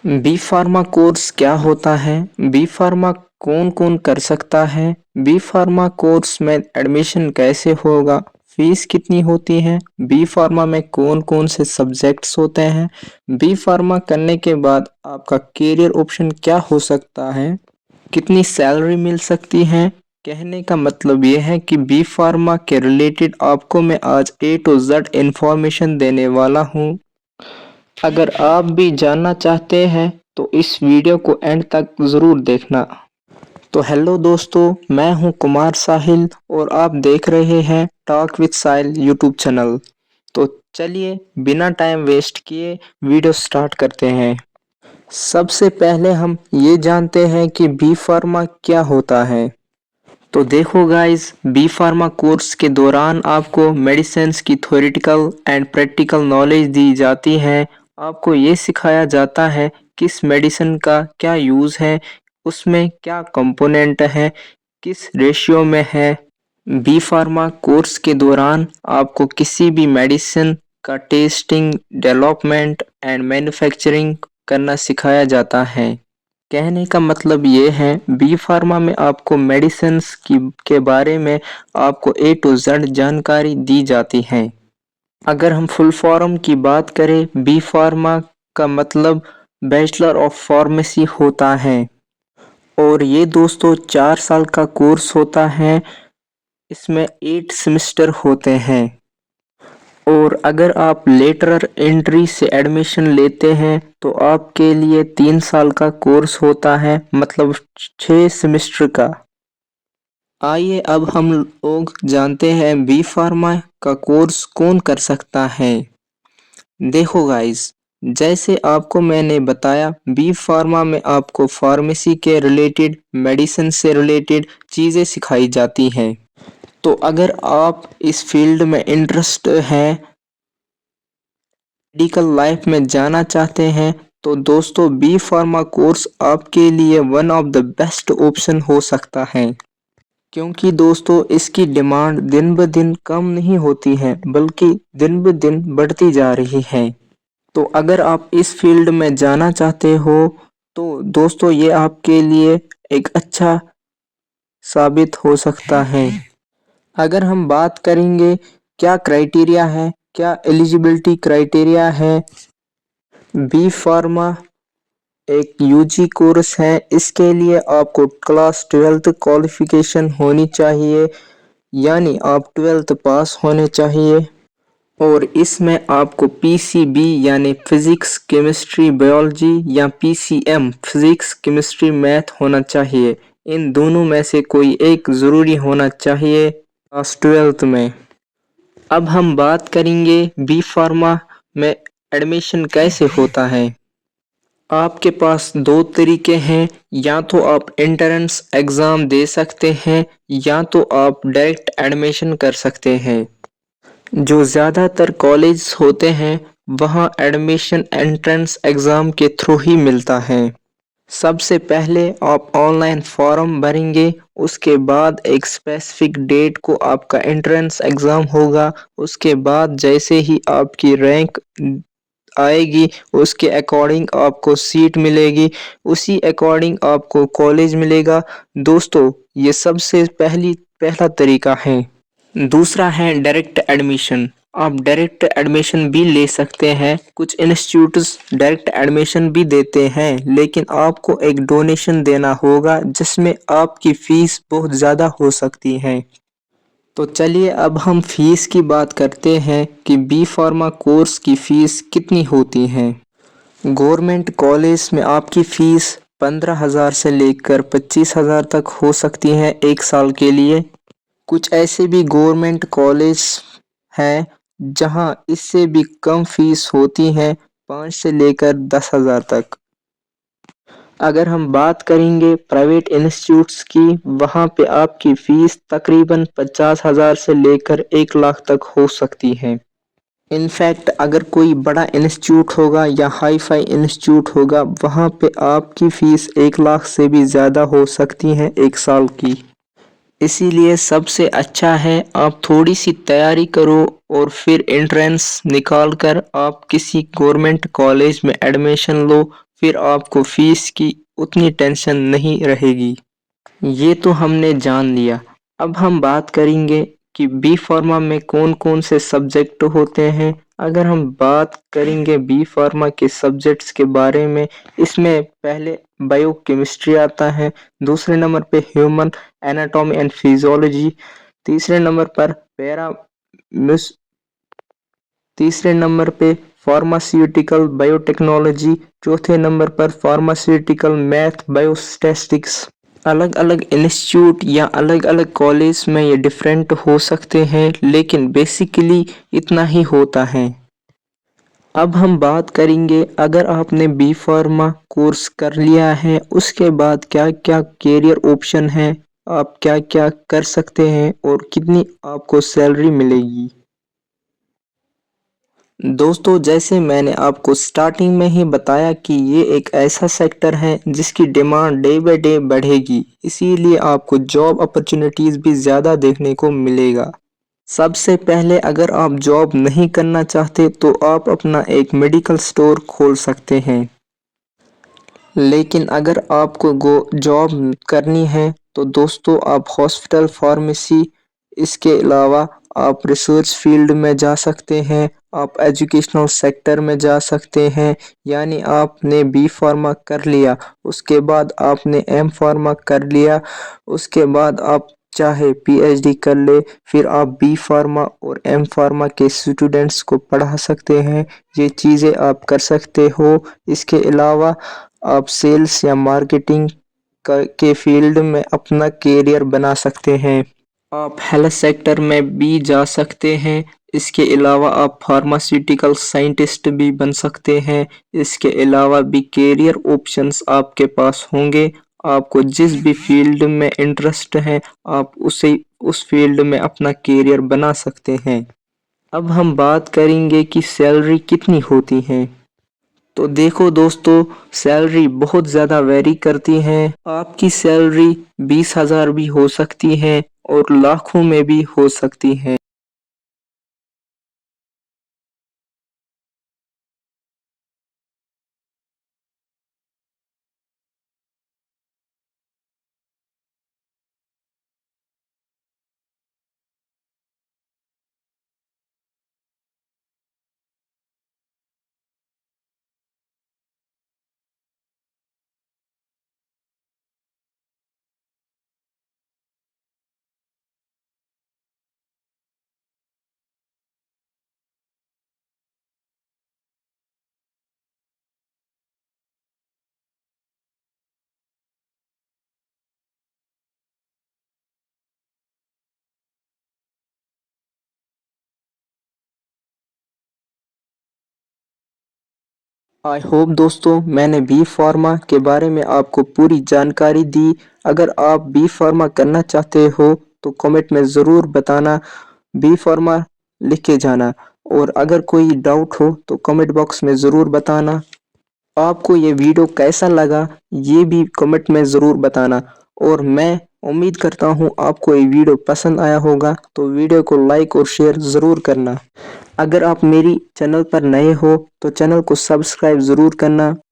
B pharma course क्या होता है? बी फार्मा कौन कौन कर सकता है? बी फार्मा कोर्स में एडमिशन कैसे होगा? फीस कितनी होती है? बी फार्मा में कौन कौन से सब्जेक्ट्स होते हैं? बी फार्मा करने के बाद आपका करियर ऑप्शन क्या हो सकता है? कितनी सैलरी मिल सकती है? कहने का मतलब ये है कि बी फार्मा के रिलेटेड आपको मैं आज A to Z इंफॉर्मेशन देने वाला हूँ। अगर आप भी जानना चाहते हैं तो इस वीडियो को एंड तक ज़रूर देखना। तो हेलो दोस्तों, मैं हूं कुमार साहिल और आप देख रहे हैं talk with Sahil YouTube channel. तो चलिए बिना टाइम वेस्ट किए वीडियो स्टार्ट करते हैं। सबसे पहले हम ये जानते हैं कि बी फार्मा क्या होता है। तो देखो गाइस, बी फार्मा कोर्स के दौरान आपको मेडिसिन्स की थ्योरेटिकल एंड प्रैक्टिकल नॉलेज दी जाती है। आपको ये सिखाया जाता है किस मेडिसिन का क्या यूज़ है, उसमें क्या कंपोनेंट है, किस रेशियो में है। बी फार्मा कोर्स के दौरान आपको किसी भी मेडिसिन का टेस्टिंग, डेवलपमेंट एंड मैन्युफैक्चरिंग करना सिखाया जाता है। कहने का मतलब ये है बी फार्मा में आपको मेडिसिन्स के बारे में आपको A to Z जानकारी दी जाती है। अगर हम फुल फॉर्म की बात करें, बी फार्मा का मतलब बैचलर ऑफ फार्मेसी होता है और ये दोस्तों 4 साल का कोर्स होता है। इसमें 8 सेमेस्टर होते हैं और अगर आप लेटरल एंट्री से एडमिशन लेते हैं तो आपके लिए 3 साल का कोर्स होता है, मतलब 6 सेमेस्टर का। आइए अब हम लोग जानते हैं बी फार्मा का कोर्स कौन कर सकता है। देखो गाइस, जैसे आपको मैंने बताया, बी फार्मा में आपको फार्मेसी के रिलेटेड, मेडिसिन से रिलेटेड चीज़ें सिखाई जाती हैं। तो अगर आप इस फील्ड में इंटरेस्ट है, मेडिकल लाइफ में जाना चाहते हैं, तो दोस्तों बी फार्मा कोर्स आपके लिए one of the best option हो सकता है। क्योंकि दोस्तों इसकी डिमांड दिन ब दिन कम नहीं होती है, बल्कि दिन ब दिन बढ़ती जा रही है। तो अगर आप इस फील्ड में जाना चाहते हो तो दोस्तों ये आपके लिए एक अच्छा साबित हो सकता है। अगर हम बात करेंगे क्या क्राइटेरिया है, क्या एलिजिबिलिटी क्राइटेरिया है। बी फार्मा एक यूजी कोर्स है। इसके लिए आपको क्लास 12th क्वालिफिकेशन होनी चाहिए, यानी आप 12th पास होने चाहिए। और इसमें आपको पीसीबी यानी फिजिक्स केमिस्ट्री बायोलॉजी या पीसीएम फिजिक्स केमिस्ट्री मैथ होना चाहिए। इन दोनों में से कोई एक ज़रूरी होना चाहिए क्लास 12th में। अब हम बात करेंगे बी फार्मा में एडमिशन कैसे होता है। आपके पास दो तरीके हैं, या तो आप एंट्रेंस एग्ज़ाम दे सकते हैं या तो आप डायरेक्ट एडमिशन कर सकते हैं। जो ज़्यादातर कॉलेज होते हैं वहाँ एडमिशन एंट्रेंस एग्ज़ाम के थ्रू ही मिलता है। सबसे पहले आप ऑनलाइन फॉर्म भरेंगे, उसके बाद एक स्पेसिफिक डेट को आपका एंट्रेंस एग्ज़ाम होगा। उसके बाद जैसे ही आपकी रैंक आएगी उसके अकॉर्डिंग आपको सीट मिलेगी, उसी अकॉर्डिंग आपको कॉलेज मिलेगा। दोस्तों ये सबसे पहला तरीका है। दूसरा है डायरेक्ट एडमिशन। आप डायरेक्ट एडमिशन भी ले सकते हैं। कुछ इंस्टीट्यूट्स डायरेक्ट एडमिशन भी देते हैं, लेकिन आपको एक डोनेशन देना होगा जिसमें आपकी फीस बहुत ज़्यादा हो सकती है। तो चलिए अब हम फीस की बात करते हैं कि बी फार्मा कोर्स की फ़ीस कितनी होती है। गवर्नमेंट कॉलेज में आपकी फ़ीस 15,000 से लेकर 25,000 तक हो सकती है एक साल के लिए। कुछ ऐसे भी गवर्नमेंट कॉलेज हैं जहां इससे भी कम फीस होती है, 5 से लेकर 10,000 तक। अगर हम बात करेंगे प्राइवेट इंस्टीट्यूट्स की, वहां पे आपकी फीस तकरीबन 50,000 से लेकर 1 लाख तक हो सकती है। इनफैक्ट अगर कोई बड़ा इंस्टीट्यूट होगा या हाई फाई इंस्टीट्यूट होगा, वहां पे आपकी फीस 1 लाख से भी ज़्यादा हो सकती है एक साल की। इसीलिए सबसे अच्छा है आप थोड़ी सी तैयारी करो और फिर एंट्रेंस निकाल कर आप किसी गवर्नमेंट कॉलेज में एडमिशन लो, फिर आपको फीस की उतनी टेंशन नहीं रहेगी। ये तो हमने जान लिया। अब हम बात करेंगे कि बी फार्मा में कौन कौन से सब्जेक्ट होते हैं। अगर हम बात करेंगे बी फार्मा के सब्जेक्ट्स के बारे में, इसमें पहले बायोकेमिस्ट्री आता है, दूसरे नंबर पे ह्यूमन एनाटॉमी एंड फिजियोलॉजी, तीसरे नंबर पर तीसरे नंबर पे फार्मास्यूटिकल बायोटेक्नोलॉजी, चौथे नंबर पर फार्मास्यूटिकल मैथ बायोस्टैटिस्टिक्स। अलग अलग इंस्टीट्यूट या अलग अलग कॉलेज में ये डिफरेंट हो सकते हैं, लेकिन बेसिकली इतना ही होता है। अब हम बात करेंगे, अगर आपने बी फार्मा कोर्स कर लिया है उसके बाद क्या क्या कैरियर ऑप्शन है, आप क्या क्या कर सकते हैं और कितनी आपको सैलरी मिलेगी। दोस्तों, जैसे मैंने आपको स्टार्टिंग में ही बताया कि ये एक ऐसा सेक्टर है जिसकी डिमांड डे बाय डे बढ़ेगी, इसीलिए आपको जॉब अपॉर्चुनिटीज भी ज़्यादा देखने को मिलेगा। सबसे पहले अगर आप जॉब नहीं करना चाहते तो आप अपना एक मेडिकल स्टोर खोल सकते हैं, लेकिन अगर आपको जॉब करनी है तो दोस्तों आप हॉस्पिटल फार्मेसी, इसके अलावा आप रिसर्च फील्ड में जा सकते हैं, आप एजुकेशनल सेक्टर में जा सकते हैं। यानी आपने बी फार्मा कर लिया, उसके बाद आपने एम फार्मा कर लिया, उसके बाद आप चाहे पीएचडी कर ले, फिर आप बी फार्मा और एम फार्मा के स्टूडेंट्स को पढ़ा सकते हैं। ये चीज़ें आप कर सकते हो। इसके अलावा आप सेल्स या मार्केटिंग के फील्ड में अपना कैरियर बना सकते हैं। आप हेल्थ सेक्टर में भी जा सकते हैं। इसके अलावा आप फार्मास्यूटिकल साइंटिस्ट भी बन सकते हैं। इसके अलावा भी कैरियर ऑप्शंस आपके पास होंगे। आपको जिस भी फील्ड में इंटरेस्ट है आप उस फील्ड में अपना कैरियर बना सकते हैं। अब हम बात करेंगे कि सैलरी कितनी होती है। तो देखो दोस्तों, सैलरी बहुत ज़्यादा वेरी करती है। आपकी सैलरी 20,000 भी हो सकती है और लाखों में भी हो सकती है। आई होप दोस्तों मैंने बी फार्मा के बारे में आपको पूरी जानकारी दी। अगर आप बी फार्मा करना चाहते हो तो कमेंट में ज़रूर बताना, बी फार्मा लिख के जाना। और अगर कोई डाउट हो तो कमेंट बॉक्स में ज़रूर बताना। आपको ये वीडियो कैसा लगा ये भी कमेंट में ज़रूर बताना। और मैं उम्मीद करता हूँ आपको ये वीडियो पसंद आया होगा, तो वीडियो को लाइक और शेयर ज़रूर करना। अगर आप मेरी चैनल पर नए हो तो चैनल को सब्सक्राइब ज़रूर करना।